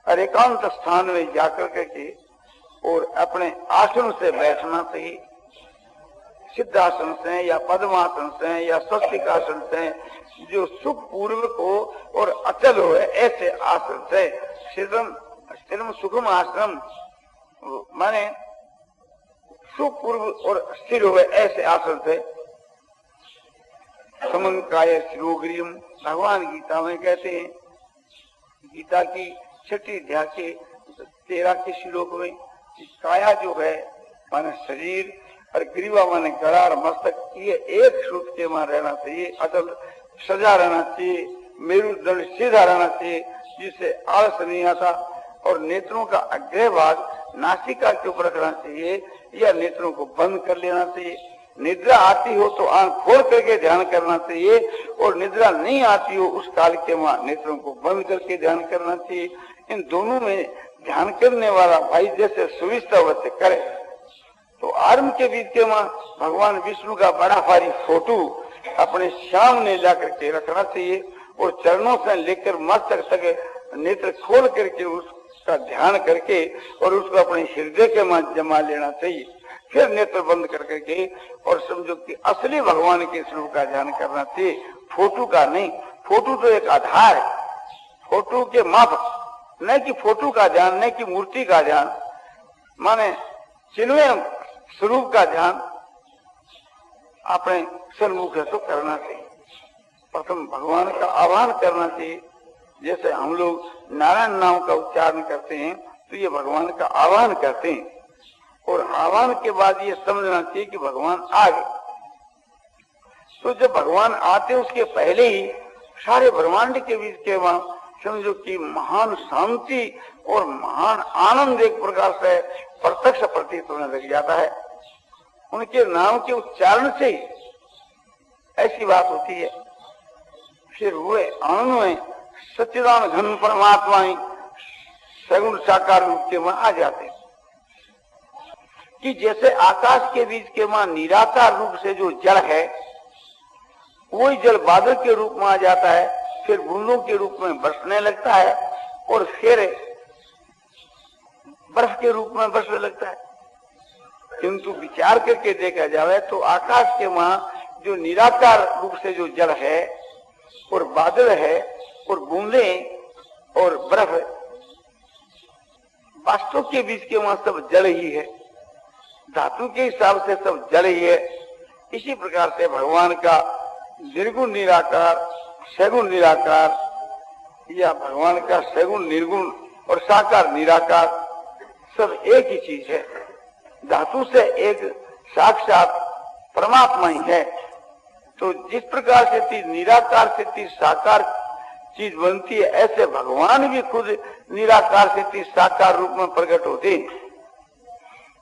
और एकांत स्थान में जाकर करके और अपने आसन से बैठना चाहिए। सिद्धासन से या पद्मासन से या स्वस्तिकासन से जो सुख पूर्वक हो और अचल हो ऐसे आसन से, स्थिरम सुखम आसन माने सुख पूर्व और स्थिर हो ऐसे आसन से। समंकाय शिरोग्रीम भगवान गीता में कहते हैं, गीता की 6ठी अध्याय के 13 के श्लोक में, काया जो है माने शरीर और ग्रीवा माने गला और मस्तक, ये एक श्रुत के वहां रहना चाहिए, अटल सजा रहना चाहिए, मेरुदंड सीधा रहना चाहिए जिससे आलस नहीं आता। और नेत्रों का अग्र भाग नासिका के ऊपर रखना चाहिए या नेत्रों को बंद कर लेना चाहिए। निद्रा आती हो तो आंख खोल करके ध्यान करना चाहिए और निद्रा नहीं आती हो उस काल के वहां नेत्रों को बंद करके ध्यान करना चाहिए। इन दोनों में ध्यान करने वाला भाई जैसे सुविधा वैसे करे। तो आरंभ के बीच के वहां भगवान विष्णु का बड़ा भारी फोटो अपने सामने जाकर के रखना चाहिए और चरणों से लेकर मस्तक तक नेत्र खोल करके उसका ध्यान करके और उसको अपने हृदय के वहां जमा लेना चाहिए। फिर नेत्र बंद कर करके और समझो कि असली भगवान के स्वरूप का ध्यान करना चाहिए, फोटो का नहीं। फोटो तो एक आधार है, फोटो के माप न कि फोटो का ध्यान, न कि मूर्ति का ध्यान, माने चिन्मय स्वरूप का ध्यान अपने सन्मुख तो करना चाहिए। प्रथम भगवान का आह्वान करना चाहिए। जैसे हम लोग नारायण नाम का उच्चारण करते हैं तो ये भगवान का आह्वान करते हैं और आह्वान के बाद ये समझना चाहिए कि भगवान आ गए। तो जब भगवान आते उसके पहले ही सारे ब्रह्मांड के बीच के वहां समझो कि महान शांति और महान आनंद एक प्रकार से प्रत्यक्ष प्रतीत होने लग जाता है। उनके नाम के उच्चारण से ही ऐसी बात होती है। फिर हुए आनंद में सच्चिदान घन परमात्मा ही सगुण साकार रूप के वहां आ जाते हैं कि जैसे आकाश के बीच के वहां निराकार रूप से जो जल है वही जल बादल के रूप में आ जाता है, फिर बूंदों के रूप में बरसने लगता है और फिर बर्फ के रूप में बरसने लगता है। किंतु विचार करके देखा जाए तो आकाश के वहां जो निराकार रूप से जो जल है और बादल है और बूंदे और बर्फ, वास्तव के बीच के वहां सब जल ही है, धातु के हिसाब से सब जल ही है। इसी प्रकार से भगवान का निर्गुण निराकार, सगुण निराकार या भगवान का सगुण निर्गुण और साकार निराकार सब एक ही चीज है। धातु से एक साक्षात परमात्मा ही है। तो जिस प्रकार से चीज निराकार से चीज साकार चीज बनती है, ऐसे भगवान भी खुद निराकार से चीज साकार रूप में प्रकट होते हैं।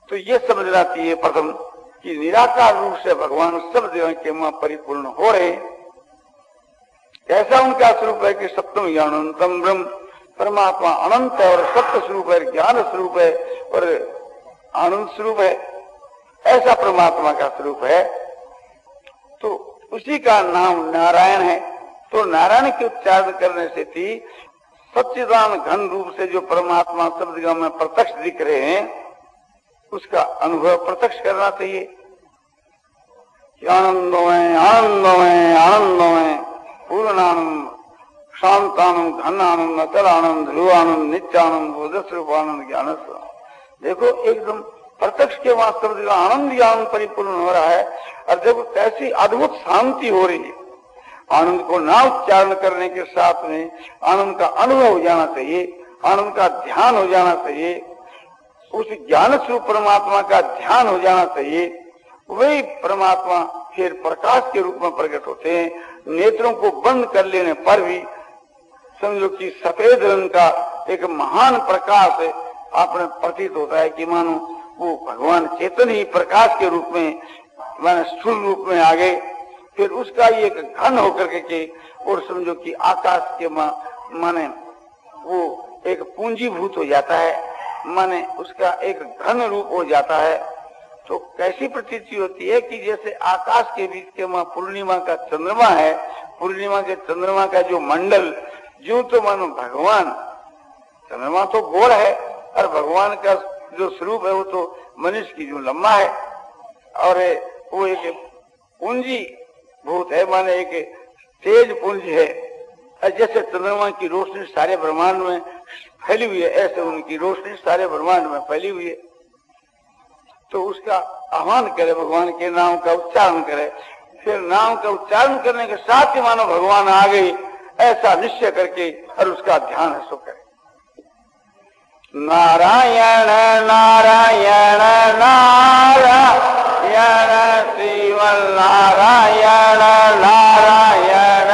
तो ये समझना चाहिए प्रथम कि निराकार रूप से भगवान सब देवों के वहां परिपूर्ण हो रहे। ऐसा उनका स्वरूप है कि सप्तम ज्ञानंतम ब्रह्म, परमात्मा अनंत है और सत्य स्वरूप है, ज्ञान स्वरूप है और आनंद स्वरूप है। ऐसा परमात्मा का स्वरूप है। तो उसी का नाम नारायण है। तो नारायण के उच्चारण करने से थी सच्चिदान घन रूप से जो परमात्मा शब्द में प्रत्यक्ष दिख रहे हैं उसका अनुभव प्रत्यक्ष करना चाहिए। आनंदमय आनंदमय आनंदमय पूर्णानंद शांतानंद घनानंद अचलानंद ध्रुवानंद नित्यानंद बोध स्वरूपानंद ज्ञान। देखो एकदम प्रत्यक्ष के वहां शब्द का आनंद ज्ञान परिपूर्ण हो रहा है और जब कैसी अद्भुत शांति हो रही है, आनंद को ना उच्चारण करने के साथ में आनंद का अनुभव हो जाना चाहिए, आनंद का ध्यान हो जाना चाहिए, उस ज्ञान स्वरूप परमात्मा का ध्यान हो जाना चाहिए। वही परमात्मा फिर प्रकाश के रूप में प्रकट होते हैं। नेत्रों को बंद कर लेने पर भी समझो कि सफेद रंग का एक महान प्रकाश आपने प्रतीत होता है कि मानो वो भगवान चेतन ही प्रकाश के रूप में माने स्थूल रूप में आ गए। फिर उसका ये एक घन होकर के और समझो कि आकाश के माने वो एक पूंजीभूत हो जाता है, माने उसका एक घन रूप हो जाता है। तो कैसी प्रतीति होती है कि जैसे आकाश के बीच के वहां पूर्णिमा का चंद्रमा है, पूर्णिमा के चंद्रमा का जो मंडल जो तो मानो भगवान चंद्रमा तो गोल है और भगवान का जो स्वरूप है वो तो मनुष्य की जो लंबा है और वो एक पूंजी भूत है, माने एक तेज पुंज है। जैसे चंद्रमा की रोशनी सारे ब्रह्मांड में फैली हुई है, ऐसे उनकी रोशनी सारे ब्रह्मांड में फैली हुई है। तो उसका आह्वान करे, भगवान के नाम का उच्चारण करे, फिर नाम का उच्चारण करने के साथ ही मानो भगवान आ गई, ऐसा निश्चय करके और उसका ध्यान है सो करे। नारायण नारायण नारायण श्रीमन नारायण नारायण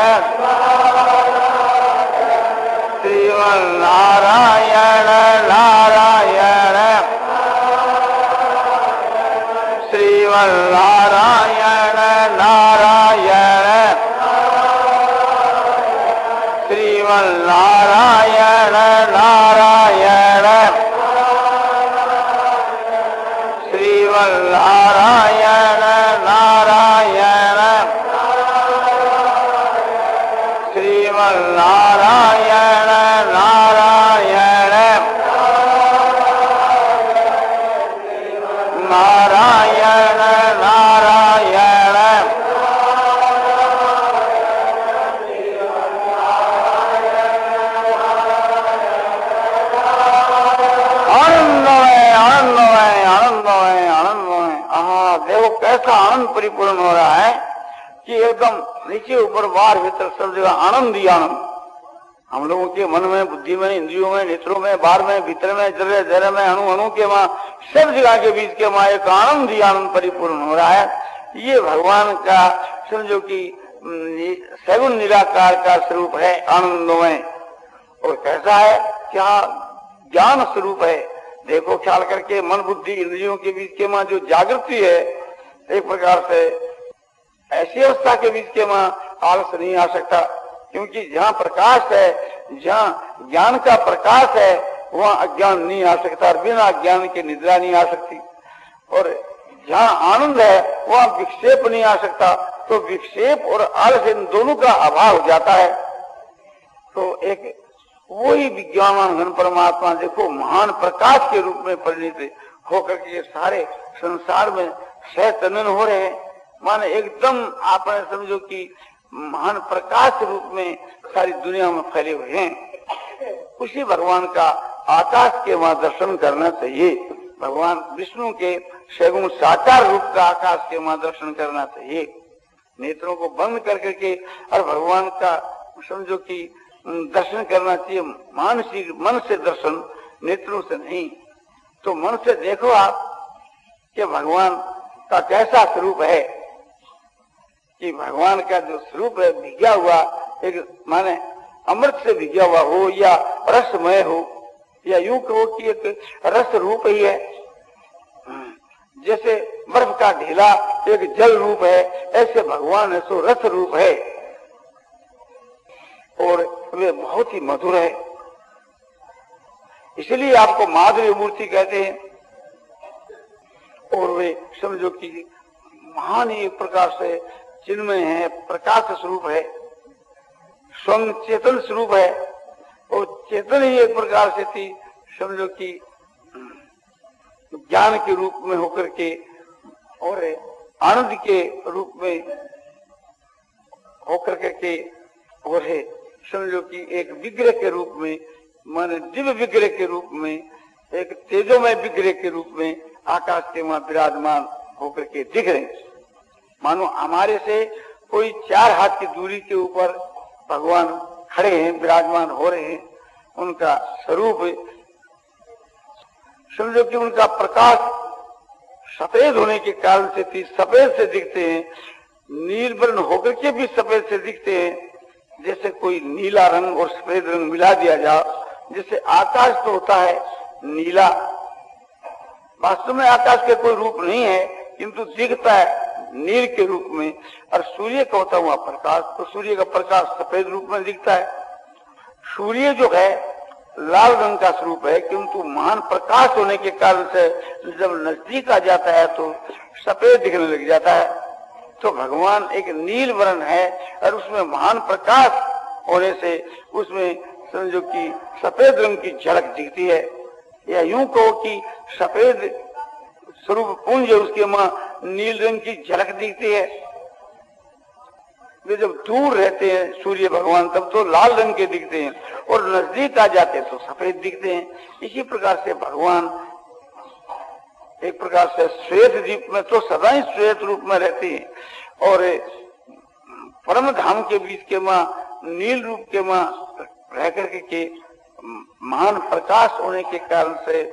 श्रीमन नारायण नारायण श्रीमन नारायण नारायण श्रीमन नारायण नारायण श्रीमन नारायण नारायण श्रीमन नारायण नारायण नारायण नारायण देखो कैसा आनंद परिपूर्ण हो रहा है कि एकदम नीचे ऊपर बाहर भीतर सब जगह आनंद ही आनंद। हम लोगों के मन में, बुद्धि में, इंद्रियों में, नेत्रों में, बाहर में, भीतर में, जरे जरे में, अणु अणु के वहां सब जगह के बीच के वहां एक आनंद ही आनंद परिपूर्ण हो रहा है। ये भगवान का समझो कि सगुण निराकार का स्वरूप है, आनंदमय। और कैसा है, क्या ज्ञान स्वरूप है। देखो ख्याल करके मन बुद्धि इंद्रियों के बीच के वहां जो जागृति है, एक प्रकार से ऐसी अवस्था के बीच के वहां आलस नहीं आ सकता, क्योंकि जहाँ प्रकाश है, जहाँ ज्ञान का प्रकाश है, वहाँ अज्ञान नहीं आ सकता और बिना ज्ञान के निद्रा नहीं आ सकती। और जहाँ आनंद है वहाँ विक्षेप नहीं आ सकता, तो विक्षेप और आलस इन दोनों का अभाव हो जाता है। तो एक वही विज्ञान घन परमात्मा देखो महान प्रकाश के रूप में परिणित होकर के सारे संसार में सहतनन हो रहे हैं। माने एकदम आपने समझो कि महान प्रकाश रूप में सारी दुनिया में फैले हुए हैं। उसी भगवान का आकाश के वहां दर्शन करना चाहिए। भगवान विष्णु के सगुण साकार रूप का आकाश के वहां दर्शन करना चाहिए। नेत्रों को बंद कर करके और भगवान का समझो कि दर्शन करना चाहिए। मानसिक मन से दर्शन, नेत्रों से नहीं। तो मन से देखो आप कि भगवान का कैसा स्वरूप है, कि भगवान का जो स्वरूप है भिगा हुआ, एक माने अमृत से भिगा हुआ हो या रसमय हो, या यूं कहो कि एक रस रूप ही है। जैसे बर्फ का ढीला एक जल रूप है, ऐसे भगवान है सो रस रूप है और वे बहुत ही मधुर है। इसलिए आपको माधुर्य मूर्ति कहते हैं। और वे समझो कि महान ही एक प्रकार से चिन्मय है, प्रकाश स्वरूप है, स्वयं चेतन स्वरूप है। और चेतन ही एक प्रकार से थी समझो कि ज्ञान के रूप में होकर के और आनंद के रूप में होकर के और है समझो कि एक विग्रह के रूप में, माने दिव्य विग्रह के रूप में, एक तेजोमय विग्रह के रूप में आकाश के वहां विराजमान होकर के दिख रहे। मानो हमारे से कोई 4 हाथ की दूरी के ऊपर भगवान खड़े हैं, विराजमान हो रहे हैं। उनका स्वरूप समझो कि उनका प्रकाश सफेद होने के कारण से थी, सफेद से दिखते हैं, नीलवर्ण होकर के भी सफेद से दिखते हैं। जैसे कोई नीला रंग और सफेद रंग मिला दिया जाए, जैसे आकाश तो होता है नीला, वास्तव में आकाश के कोई रूप नहीं है, किंतु दिखता है नील के रूप में। और सूर्य का होता हुआ प्रकाश, तो सूर्य का प्रकाश सफेद रूप में दिखता है। सूर्य जो है लाल रंग का स्वरूप है, किंतु महान प्रकाश होने के कारण से जब नजदीक आ जाता है तो सफेद दिखने लग जाता है। तो भगवान एक नील वर्ण है और उसमें महान प्रकाश होने से उसमें समझो कि सफेद रंग की झलक दिखती है, या यूं कहो कि सफेद स्वरूप पुंज है, उसके मां नील रंग की झलक दिखती है। वे जब दूर रहते हैं सूर्य भगवान तब तो लाल रंग के दिखते हैं, और नजदीक आ जाते हैं तो सफेद दिखते हैं। इसी प्रकार से भगवान एक प्रकार से श्वेत दीप में तो सदा ही श्वेत रूप में रहते हैं, और परम धाम के बीच के मां नील रूप के मां रह करके के महान प्रकाश होने के कारण से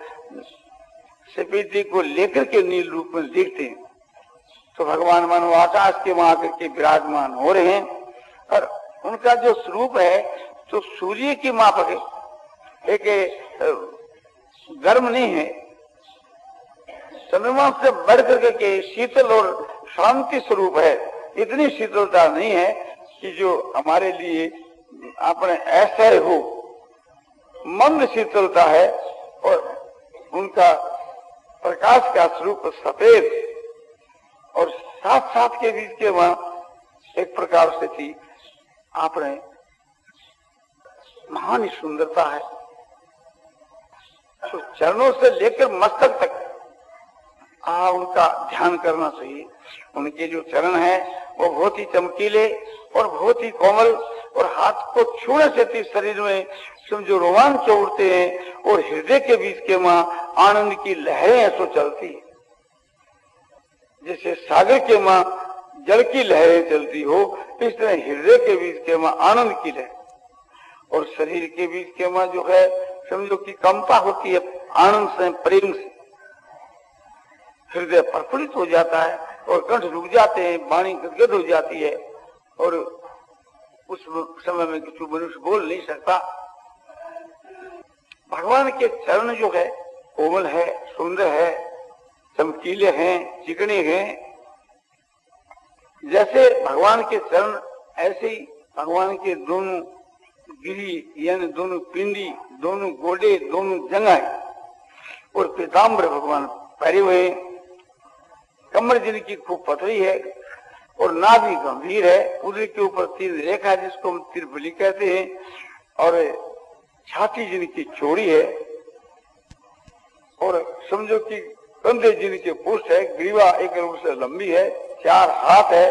सफेदी को लेकर के नील रूप में देखते हैं। तो भगवान मानो आकाश के वहां आकर के विराजमान हो रहे हैं, और उनका जो स्वरूप है तो सूर्य की माफक है, एक गर्म नहीं है, चंद्रमा से बढ़ करके के शीतल और शांति स्वरूप है। इतनी शीतलता नहीं है कि जो हमारे लिए अपने ऐसा हो, मंद शीतलता है, और उनका प्रकाश का स्वरूप सफेद, और साथ साथ के बीच के वहां एक प्रकार से थी आपने महान सुंदरता है। तो चरणों से लेकर मस्तक तक उनका ध्यान करना चाहिए। उनके जो चरण है वो बहुत ही चमकीले और बहुत ही कोमल, और हाथ को छूने से शरीर में समझो रोमांच उठते हैं, और हृदय के बीच के मां आनंद की लहरें ऐसो चलती है, जैसे सागर के मां जल की लहरें चलती हो, इस तरह हृदय के बीच के मां आनंद की लहर, और शरीर के बीच के मां जो है समझो कि कंपा होती है आनंद से, प्रेम से। हृदय प्रफुल्लित हो जाता है और कंठ रुक जाते हैं, वाणी गदगद हो जाती है, और उस समय में कुछ मनुष्य बोल नहीं सकता। भगवान के चरण जो है कोमल है, सुंदर है, चमकीले हैं, चिकने हैं। जैसे भगवान के चरण, ऐसे ही भगवान के दोनों गिरी यानी दोनों पिंडी, दोनों गोडे, दोनों जंघाएं और पीताम्बर भगवान पहरे हुए। कमर जिनकी खूब पतली है और नाभि गंभीर है, उदर के ऊपर तीन रेखा जिसको हम त्रिभुली कहते हैं, और छाती जिनकी चौड़ी है, और समझो कि कंधे जिनके पुष्ट है, ग्रीवा एक रूप से लंबी है, चार हाथ है,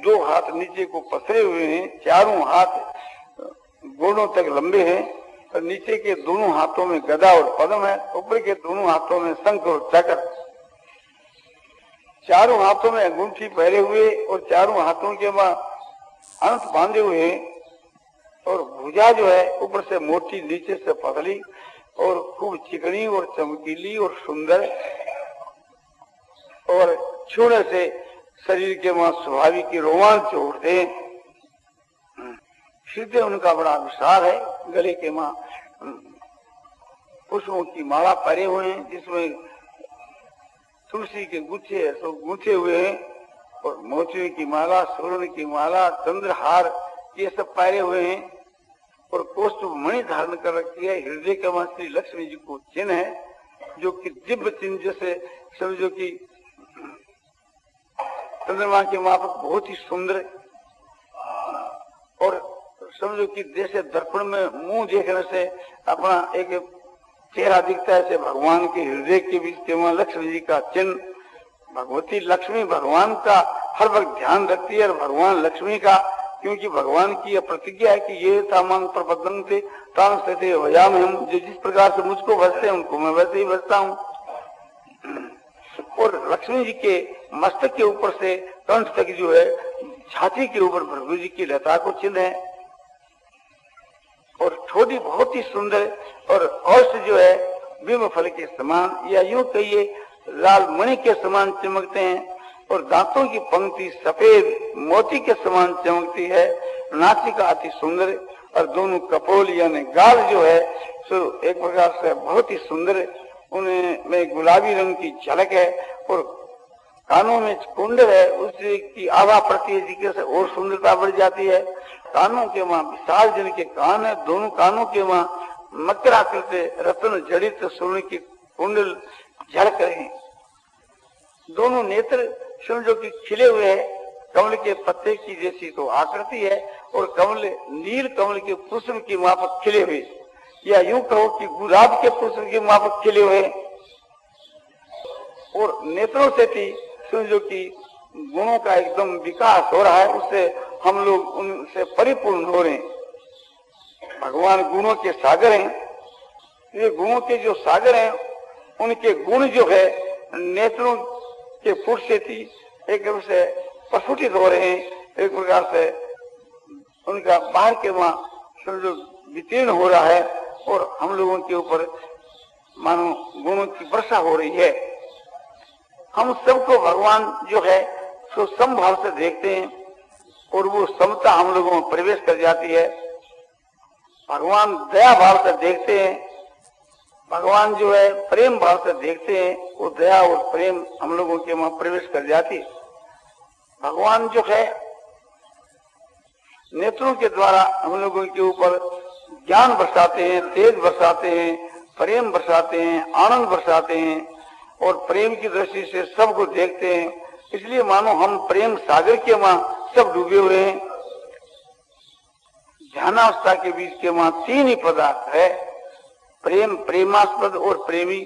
दो हाथ नीचे को पसरे हुए हैं, चारों हाथ गोड़ों तक लंबे हैं, और नीचे के दोनों हाथों में गदा और पद्म है, ऊपर के दोनों हाथों में शंख और चक्र, चारों हाथों में अंगूठी पहरे हुए, और चारों हाथों के मां अंत बांधे हुए हैं, और भुजा जो है ऊपर से मोटी नीचे से पतली और खूब चिकनी और चमकीली और सुंदर, और छूने से शरीर के मां स्वाभाविक रोमांच उठते हैं। हृदय उनका बड़ा विशाल है, गले के मां पुष्पों की माला पहरे हुए हैं, जिसमें तुलसी के गुच्छे तो गुंथे हुए हैं, और मोतियों की माला, स्वर्ण की माला, चंद्रहार ये सब पहरे हुए हैं, और कौस्तुभ मणि धारण कर रखी है। हृदय के वहां श्री लक्ष्मी जी को चिन्ह है, जो कि दिव्य चिन्ह, जैसे समझो कि चंद्रमा के माफक बहुत ही सुंदर, और समझो कि जैसे दर्पण में मुंह देखने से अपना एक चेहरा दिखता है, ऐसे भगवान के हृदय के बीच के वहां लक्ष्मी जी का चिन्ह। भगवती लक्ष्मी भगवान का हर वक्त ध्यान रखती है, और भगवान लक्ष्मी का, क्योंकि भगवान की यह प्रतिज्ञा है कि ये तामांग प्रबंधन से तांग स्थिति वयाम हम, जो जिस प्रकार से मुझको बसते हैं उनको मैं वैसे ही बसता हूँ। और लक्ष्मी जी के मस्तक के ऊपर से कंठ तक जो है, छाती के ऊपर भृगु जी की लता को चिन्ह है, और ठोड़ी बहुत ही सुंदर, और औष जो है विम फल के समान या यूं कहिए लाल मणि के समान चमकते हैं, और दांतों की पंक्ति सफेद मोती के समान चमकती है। नासिका अति सुंदर, और दोनों कपोल यानी गाल जो है सो एक प्रकार से बहुत ही सुंदर, उनमें गुलाबी रंग की झलक है, और कानों में कुंडल है, उसकी की आभा पड़ती है, जिसके से और सुंदरता बढ़ जाती है। कानों के वहां विशाल जिनके कान है, दोनों कानों के वहां मकराकृत रत्न जड़ित स्वर्ण की कुंडल झलक रहे हैं। दोनों नेत्र समझो कि खिले हुए हैं, कमल के पत्ते की जैसी तो आकृति है, और कमल नील कमल के पुष्प की माफक खिले हुए, या यूं कहो कि गुलाब के पुष्प की माफक खिले हुए, और नेत्रों से भी समझो कि गुणों का एकदम विकास हो रहा है, उससे हम लोग उनसे परिपूर्ण हो रहे हैं। भगवान गुणों के सागर हैं। ये गुणों के जो सागर हैं, उनके गुण जो है नेत्रों के फुट से थी एक रूप से प्रस्फुटित हो रहे हैं, एक प्रकार से उनका बाहर के वहां समझो वितीर्ण हो रहा है, और हम लोगों के ऊपर मानो गुणों की वर्षा हो रही है। हम सबको भगवान जो है सो समभाव से देखते हैं, और वो समता हम लोगों में प्रवेश कर जाती है। भगवान दया भाव से देखते हैं, भगवान जो है प्रेम भाव से देखते हैं, वो दया और प्रेम हम लोगों के वहां प्रवेश कर जाती है। भगवान जो है नेत्रों के द्वारा हम लोगों के ऊपर ज्ञान बरसाते हैं, तेज बरसाते हैं, प्रेम बरसाते हैं, आनंद बरसाते हैं, और प्रेम की दृष्टि से सबको देखते हैं। इसलिए मानो हम प्रेम सागर के वहां सब डूबे हुए हैं। ध्यानावस्था के बीच के वहां तीन ही पदार्थ है, प्रेम, प्रेमास्पद और प्रेमी।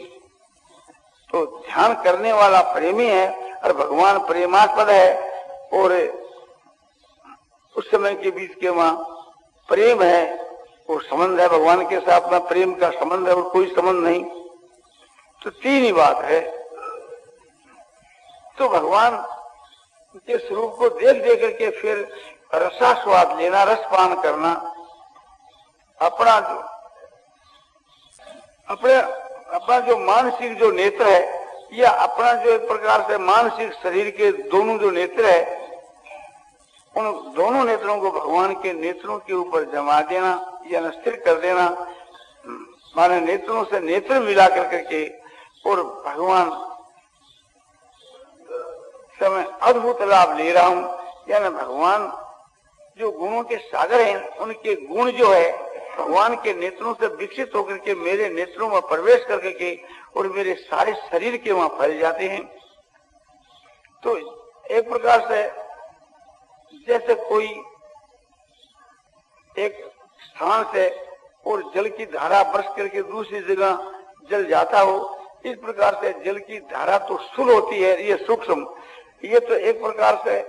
तो ध्यान करने वाला प्रेमी है और भगवान प्रेमास्पद है, और उस समय के बीच के वहां प्रेम है, और संबंध है भगवान के साथ में, प्रेम का संबंध है और कोई संबंध नहीं। तो तीन ही बात है। तो भगवान के स्वरूप को देख देख करके फिर रसास्वाद लेना, रसपान करना, अपना जो मानसिक जो नेत्र है, या अपना जो एक प्रकार से मानसिक शरीर के दोनों जो नेत्र है, उन दोनों नेत्रों को भगवान के नेत्रों के ऊपर जमा देना या स्थिर कर देना, माने नेत्रों से नेत्र मिला करके, और भगवान समय अद्भुत लाभ ले रहा हूं। यानी भगवान जो गुणों के सागर हैं, उनके गुण जो है भगवान के नेत्रों से विकसित होकर के मेरे नेत्रों में प्रवेश करके और मेरे सारे शरीर के वहां फैल जाते हैं। तो एक प्रकार से जैसे कोई एक स्थान से और जल की धारा बरस करके दूसरी जगह जल जाता हो, इस प्रकार से जल की धारा तो स्थूल होती है, ये सूक्ष्म, ये तो एक प्रकार से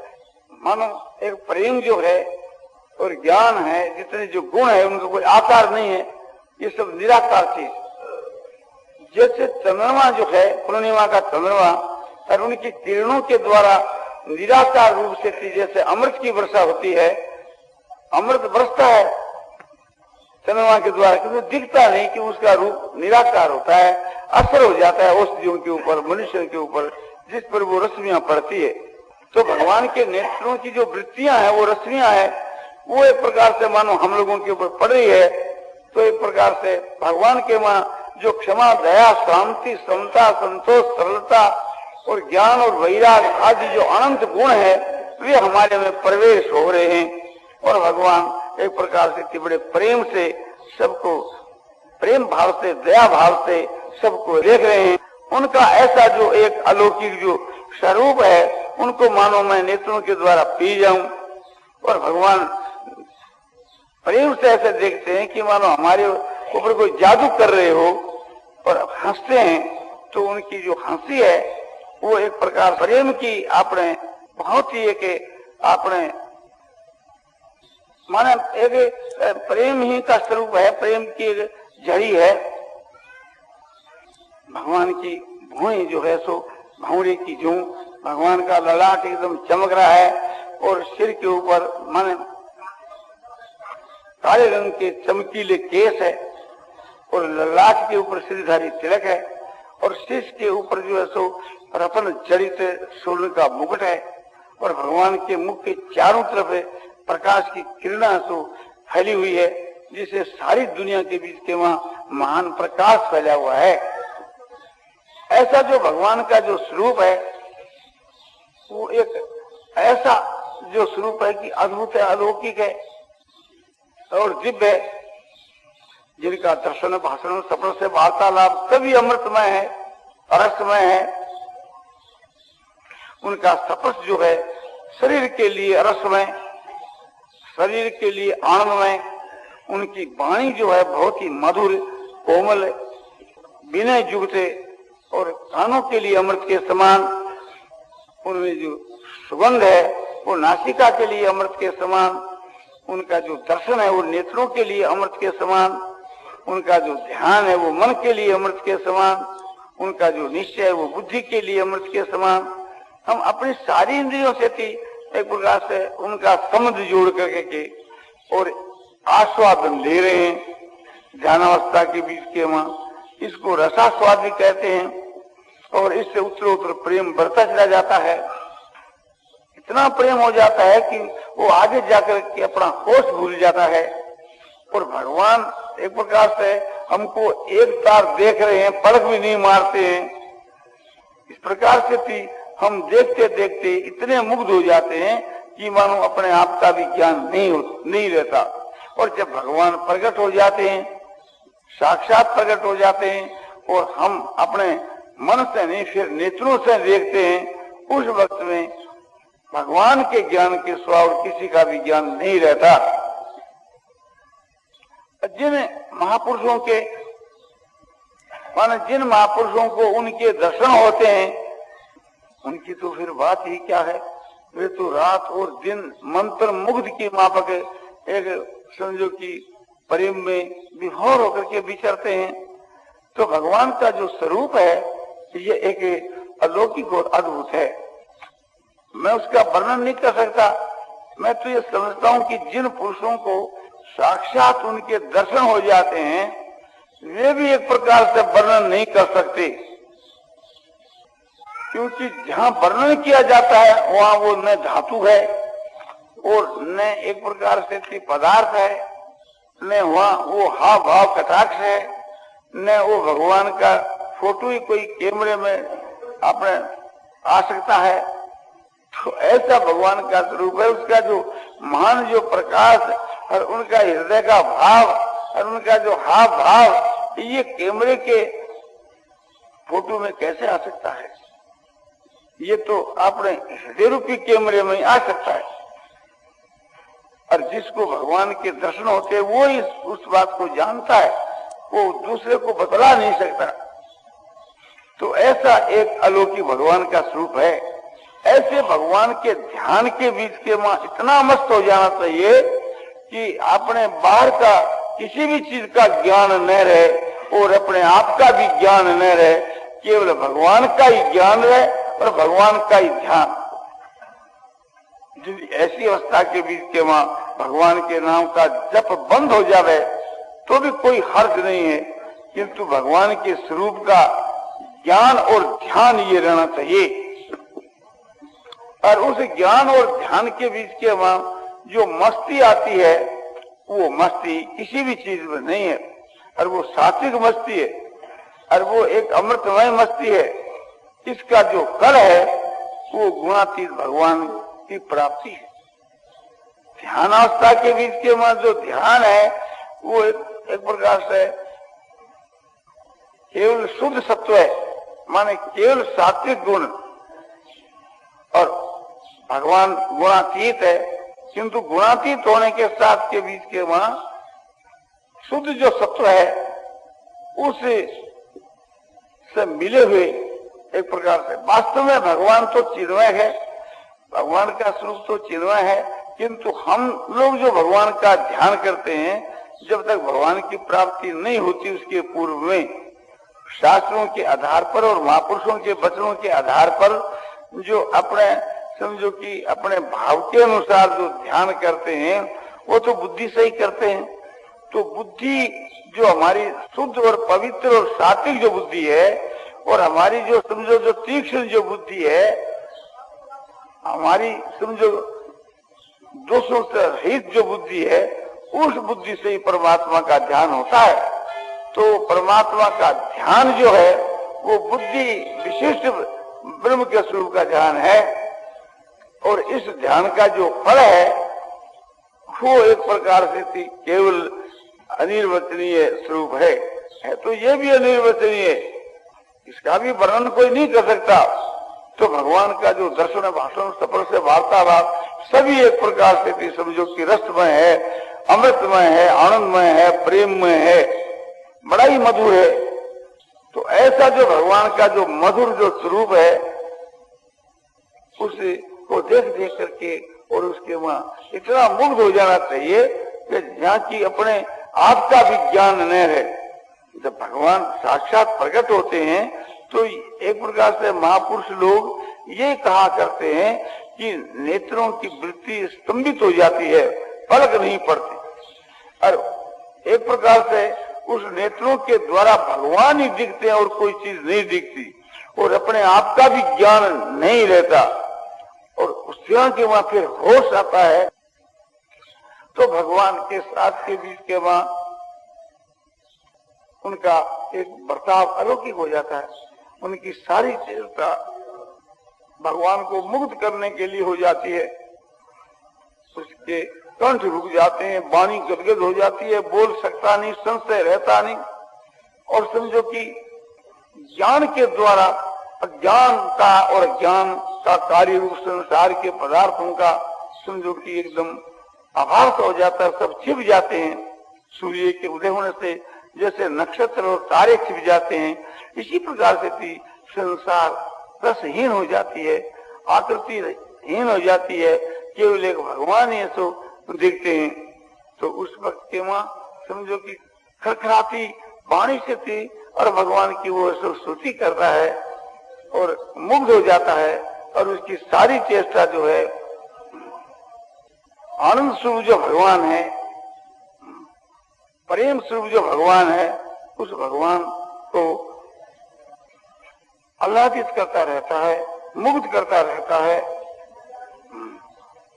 मानो एक प्रेम जो है और ज्ञान है, जितने जो गुण है उनका कोई आकार नहीं है, ये सब निराकार चीज। जैसे चंद्रमा जो है, पूर्णिमा का चंद्रमा, और उनकी किरणों के द्वारा निराकार रूप से जैसे अमृत की वर्षा होती है, अमृत बरसता है चंद्रमा के द्वारा, क्योंकि दिखता नहीं कि उसका रूप निराकार होता है, असर हो जाता है औषधियों के ऊपर, मनुष्य के ऊपर, जिस पर वो रश्मियां पड़ती है। तो भगवान के नेत्रों की जो वृत्तियां हैं, वो रश्मियां हैं, वो एक प्रकार से मानो हम लोगों के ऊपर पड़ रही है। तो एक प्रकार से भगवान के वहां जो क्षमा, दया, शांति, समता, संतोष, सरलता और ज्ञान और वैराग आदि जो अनंत गुण है, वे हमारे में प्रवेश हो रहे हैं, और भगवान एक प्रकार से बड़े प्रेम से सबको, प्रेम भाव से, दया भाव से सबको देख रहे हैं। उनका ऐसा जो एक अलौकिक जो स्वरूप है, उनको मानो मैं नेत्रों के द्वारा पी जाऊं, और भगवान प्रेम से ऐसे देखते हैं कि मानो हमारे ऊपर कोई जादू कर रहे हो, और हंसते हैं। तो उनकी जो हंसी है वो एक प्रकार प्रेम की आपने बहुत ही एक आपने माने एक प्रेम ही का स्वरूप है, प्रेम की एक जड़ी है। भगवान की भौएं जो है सो भौरे की जूं, भगवान का ललाट एकदम चमक रहा है, और सिर के ऊपर माने काले रंग के चमकीले केस है, और ललाट के ऊपर श्रीधारी तिलक है, और शीश के ऊपर जो है सो रत्न जड़ित सोने का मुकुट है, और भगवान के मुख के चारों तरफ प्रकाश की किरणा सो फैली हुई है, जिसे सारी दुनिया के बीच के वहां महान प्रकाश फैला हुआ है। ऐसा जो भगवान का जो स्वरूप है, वो एक ऐसा जो स्वरूप है कि अद्भुत है, अलौकिक है और दिव्य है, जिनका दर्शन, भाषण, सपन से वार्तालाप सभी अमृतमय है, रसमय है। उनका स्पर्श जो है शरीर के लिए रसमय, शरीर के लिए आनंदमय, उनकी वाणी जो है बहुत ही मधुर कोमल विनय युक्त और कानों के लिए अमृत के समान, उनमें जो सुगंध है वो नासिका के लिए अमृत के समान, उनका जो दर्शन है वो नेत्रों के लिए अमृत के समान, उनका जो ध्यान है वो मन के लिए अमृत के समान, उनका जो निश्चय है वो बुद्धि के लिए अमृत के समान। हम अपनी सारी इंद्रियों से थी एक प्रकार से उनका संबंध जोड़ करके के और आस्वादन ले रहे हैं ध्यानावस्था के बीच के वहां, इसको रसास्वाद भी कहते हैं। और इससे उत्तरोत्तर प्रेम बढ़ता चला जाता है, इतना प्रेम हो जाता है कि वो आगे जाकर के अपना होश भूल जाता है। और भगवान एक प्रकार से हमको एक तार देख रहे हैं, पलक भी नहीं मारते हैं। इस प्रकार से थी हम देखते देखते इतने मुग्ध हो जाते हैं कि मानो अपने आप का भी ज्ञान नहीं रहता। और जब भगवान प्रकट हो जाते हैं, साक्षात प्रकट हो जाते हैं और हम अपने मन से नहीं फिर नेत्रों से देखते हैं, उस वक्त में भगवान के ज्ञान के सिवा और किसी का भी ज्ञान नहीं रहता। जिन महापुरुषों को उनके दर्शन होते हैं उनकी तो फिर बात ही क्या है, वे तो रात और दिन मंत्र मुग्ध की मापक एक समझो कि प्रेम में विभोर होकर के विचरते हैं। तो भगवान का जो स्वरूप है ये एक अलौकिक और अद्भुत है, मैं उसका वर्णन नहीं कर सकता। मैं तो ये समझता हूँ कि जिन पुरुषों को साक्षात उनके दर्शन हो जाते हैं वे भी एक प्रकार से वर्णन नहीं कर सकते, क्योंकि जहाँ वर्णन किया जाता है वहाँ वो न धातु है और न एक प्रकार से पदार्थ है, न वहाँ वो हाव भाव कटाक्ष है, न वो भगवान का फोटो ही कोई कैमरे में आपने आ सकता है। तो ऐसा भगवान का स्वरूप है, उसका जो महान जो प्रकाश और उनका हृदय का भाव और उनका जो हाव भाव ये कैमरे के फोटो में कैसे आ सकता है? ये तो अपने हृदय रूपी कैमरे में आ सकता है। और जिसको भगवान के दर्शन होते हैं वो ही उस बात को जानता है, वो दूसरे को बतला नहीं सकता। तो ऐसा एक अलौकिक भगवान का स्वरूप है। ऐसे भगवान के ध्यान के बीच के वहां इतना मस्त हो जाना चाहिए कि अपने बाहर का किसी भी चीज का ज्ञान न रहे और अपने आप का भी ज्ञान न रहे, केवल भगवान का ही ज्ञान रहे और भगवान का ही ध्यान। ऐसी अवस्था के बीच के वहां भगवान के नाम का जप बंद हो जावे तो भी कोई हर्ज नहीं है, किंतु भगवान के स्वरूप का ज्ञान और ध्यान ये रहना चाहिए। और उस ज्ञान और ध्यान के बीच के वहां जो मस्ती आती है वो मस्ती किसी भी चीज में नहीं है, और वो सात्विक मस्ती है और वो एक अमृतमय मस्ती है। इसका जो फल है वो गुणातीत भगवान की प्राप्ति है। ध्यानावस्था के बीच के वहां जो ध्यान है वो एक प्रकार से केवल शुद्ध सत्व है, माने केवल सात्विक गुण। और भगवान गुणातीत है, किंतु गुणातीत होने के साथ के बीच के वहां शुद्ध जो सत्व है उसे से मिले हुए एक प्रकार से वास्तव में भगवान तो चिन्मय है, भगवान का स्वरूप तो चिन्मय है, किंतु हम लोग जो भगवान का ध्यान करते हैं जब तक भगवान की प्राप्ति नहीं होती उसके पूर्व में शास्त्रों के आधार पर और महापुरुषों के वचनों के आधार पर जो अपने समझो कि अपने भाव के अनुसार जो ध्यान करते हैं वो तो बुद्धि से ही करते हैं। तो बुद्धि जो हमारी शुद्ध और पवित्र और सात्विक जो बुद्धि है और हमारी जो समझो जो तीक्ष्ण जो बुद्धि है, हमारी समझो दोषों से रहित जो बुद्धि है, उस बुद्धि से ही परमात्मा का ध्यान होता है। तो परमात्मा का ध्यान जो है वो बुद्धि विशिष्ट ब्रह्म के स्वरूप का ध्यान है, और इस ध्यान का जो फल है वो एक प्रकार से केवल अनिर्वचनीय स्वरूप है। तो ये भी अनिर्वचनीय, इसका भी वर्णन कोई नहीं कर सकता। तो भगवान का जो दर्शन भाषण सफर से वार्तालाप सभी एक प्रकार से भी समझो कि रसमय है, अमृतमय है, आनंदमय है, प्रेममय है, बड़ा ही मधुर है। तो ऐसा जो भगवान का जो मधुर जो स्वरूप है, उसको देख देख करके और उसके वहां इतना मुग्ध हो जाना चाहिए कि जहाँ की अपने आप का भी ज्ञान न है। जब भगवान साक्षात प्रकट होते हैं तो एक प्रकार से महापुरुष लोग ये कहा करते हैं कि नेत्रों की वृत्ति स्तंभित हो जाती है, पलक नहीं पड़ती, और एक प्रकार से उस नेत्रों के द्वारा भगवान ही दिखते हैं और कोई चीज नहीं दिखती, और अपने आप का भी ज्ञान नहीं रहता, और उसके के वहां फिर होश आता है। तो भगवान के साथ के बीच के वहां उनका एक बर्ताव अलौकिक हो जाता है। उनकी सारी चेष्टा भगवान को मुक्त करने के लिए हो जाती है। उसके कंठ रुक जाते हैं, वाणी गदगद हो जाती है, बोल सकता नहीं, संशय रहता नहीं, और समझो कि ज्ञान के द्वारा अज्ञान का और ज्ञान का कार्य रूप संसार के पदार्थों का समझो कि एकदम आभास हो जाता है, सब छिप जाते हैं। सूर्य के उदय होने से जैसे नक्षत्र और तारे छिप जाते हैं, इसी प्रकार से भी संसार रसहीन हो जाती है, आकृतिहीन हो जाती है, केवल एक भगवान ही सो दिखते हैं। तो उस वक्त के वहां समझो कि खरखराती वाणी से थी और भगवान की वो स्तुति करता है और मुग्ध हो जाता है, और उसकी सारी चेष्टा जो है आनंद स्वरूप जो भगवान है, प्रेम स्वरूप जो भगवान है, उस भगवान को आह्लादित करता रहता है, मुग्ध करता रहता है।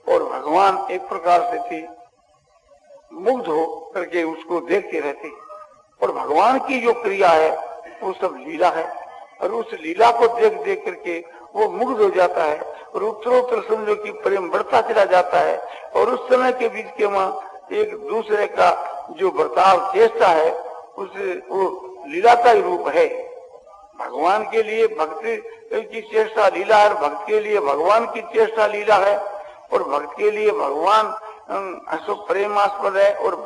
और भगवान एक प्रकार से थी मुग्ध हो करके उसको देखते रहते, और भगवान की जो क्रिया है वो सब लीला है, और उस लीला को देख देख करके वो मुग्ध हो जाता है, और उत्तरोत्तर समझो कि प्रेम बढ़ता चला जाता है। और उस समय के बीच के वहां एक दूसरे का जो बर्ताव चेष्टा है, उस वो लीला का ही रूप है। भगवान के लिए भक्ति की चेष्टा लीला है, भक्त के लिए भगवान की चेष्टा लीला है, और भक्त के लिए भगवान प्रेमास्पद है, और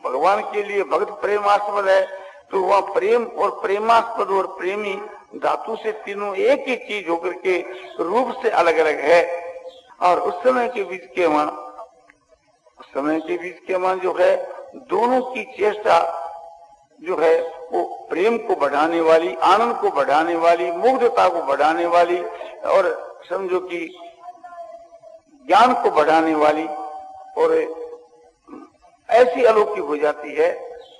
भगवान के लिए भक्त प्रेमास्पद है। तो वह प्रेम और प्रेमास्पद और प्रेमी धातु से तीनों एक ही चीज होकर के रूप से अलग अलग है। और उस समय के बीच के वहां जो है दोनों की चेष्टा जो है वो प्रेम को बढ़ाने वाली, आनंद को बढ़ाने वाली, मुग्धता को बढ़ाने वाली, और समझो कि ज्ञान को बढ़ाने वाली, और ऐसी अलौकिक हो जाती है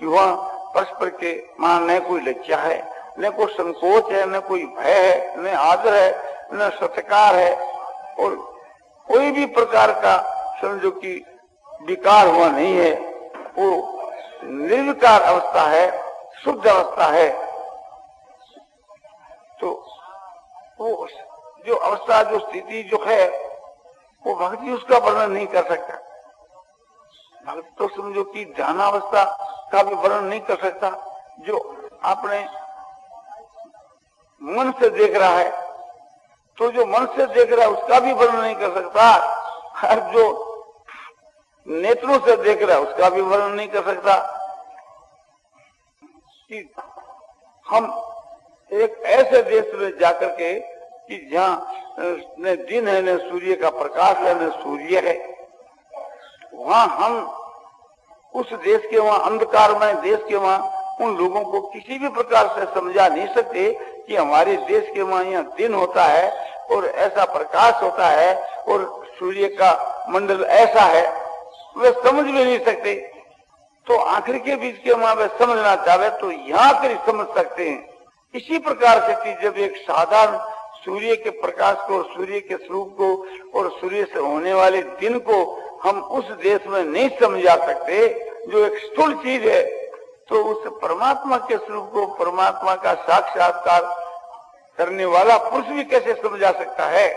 कि वह परस्पर के वहां न कोई लज्जा है, न कोई संकोच है, न कोई भय है, न आदर है, न सत्कार है, और कोई भी प्रकार का समझो कि विकार हुआ नहीं है। वो निर्विकार अवस्था है, शुद्ध अवस्था है। तो वो जो अवस्था, जो स्थिति जो है, वो भक्ति उसका वर्णन नहीं कर सकता। भक्त तो समझो कि ध्यानावस्था का भी वर्णन नहीं कर सकता। जो आपने मन से देख रहा है, तो जो मन से देख रहा है उसका भी वर्णन नहीं कर सकता, और जो नेत्रों से देख रहा है उसका भी वर्णन नहीं कर सकता। कि हम एक ऐसे देश में जाकर के कि जहाँ न दिन है, न सूर्य का प्रकाश है, न सूर्य है, वहां हम उस देश के वहां अंधकारमय देश के वहां उन लोगों को किसी भी प्रकार से समझा नहीं सकते कि हमारे देश के वहां यहाँ दिन होता है और ऐसा प्रकाश होता है और सूर्य का मंडल ऐसा है, वे समझ भी नहीं सकते। तो आखिर के बीच के वहां वे समझना चाहे तो यहाँ कर समझ सकते हैं। इसी प्रकार से जब एक साधारण सूर्य के प्रकाश को, सूर्य के स्वरूप को और सूर्य से होने वाले दिन को हम उस देश में नहीं समझा सकते, जो एक स्थूल चीज है, तो उस परमात्मा के स्वरूप को, परमात्मा का साक्षात्कार करने वाला पुरुष भी कैसे समझा सकता है,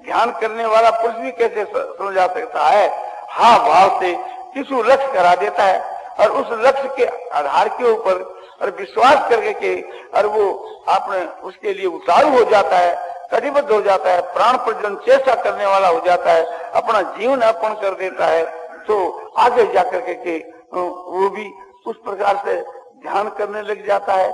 ध्यान करने वाला पुरुष भी कैसे समझा सकता है। हाँ भाव से किसी लक्ष्य करा देता है, और उस लक्ष्य के आधार के ऊपर और विश्वास करके के और वो आपने उसके लिए उतारू हो जाता है, कटिबद्ध हो जाता है, प्राण प्रजन चेष्टा करने वाला हो जाता है, अपना जीवन अर्पण कर देता है, तो आगे जाकर के वो भी उस प्रकार से ध्यान करने लग जाता है।